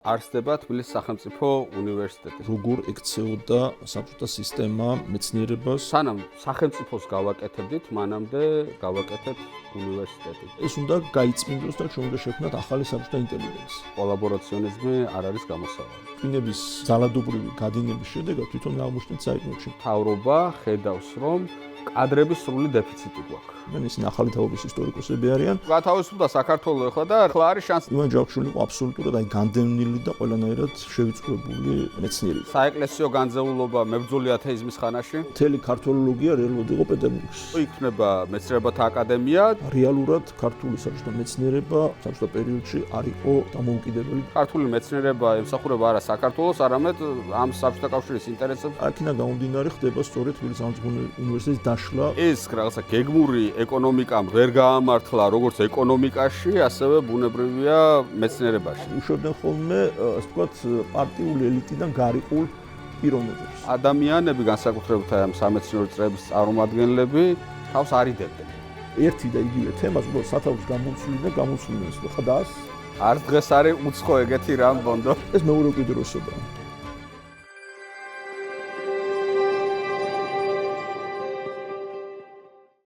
არსდება თბილისის სახელმწიფო უნივერსიტეტი. როგორ ექცეოდა საბჭოთა სისტემა მეცნიერებას? სანამ სახელმწიფოს გავაკეთებდით, მანამდე გავაკეთებთ უნივერსიტეტი. ეს უნდა გაიწმინდოს და ჩვენ უნდა შევქმნათ ახალი საბჭოთა ინტელიგენცია. კოლაბორაციონიზმი არ არის გამოსავალი. ტვინების ძალადობრივი გადინების შედეგად თვითონ აღმოჩნდა საერთოდ მთავრობა ხედავს, რომ კადრების სრული დეფიციტი გვაქვს. ისინი ახალი თაობის ისტორიკოსები არიან. გათავისუფლდა საქართველოს ახლა და ახლა არის შანსი. ივან ჯავახიშვილი იყო აბსოლუტურად განდევნილი და ყველანაირად შევიწყვეტილი მეცნიერი. საეკლესიო განზეულობა მებრძოლი ათეიზმის ხანაში. მთელი ქართველოლოგია რეალურად იყო პეტერბურგში. იქნება მეცნიერებათა აკადემია. რეალურად ქართული საბჭოთა მეცნიერება საბჭოთა პერიოდში არ იყო დამოუკიდებელი. ქართული მეცნიერება ემსახურება არა საქართველოს, არამედ ამ საბჭოთა კავშირის ინტერესებს. აქედან გამომდინარე ხდება სწორედ თბილისის სახელმწიფო უნივერსიტეტის დაშლა. ეს რაღაცა გეგმური ეკონომიკამ ვერ გაამართლა როგორც ეკონომიკაში, ასევე ბუნებრივია მეცნიერებაში. უშვებდნენ ხოლმე, ასე ვთქვათ, პარტიული ელიტიდან გარიყულ პიროვნებებს. ადამიანები, განსაკუთრებით ამ სამეცნიერო წრეების წარმომადგენლები, თავს არიდებდნენ. ერთი და იგივე თემას უბრალოდ სათავეში გამოცვლიდნენ და ხდას. არც დღეს არის უცხო ეგეთი რამ ბონდო. ეს მეორე უკიდურესობაა.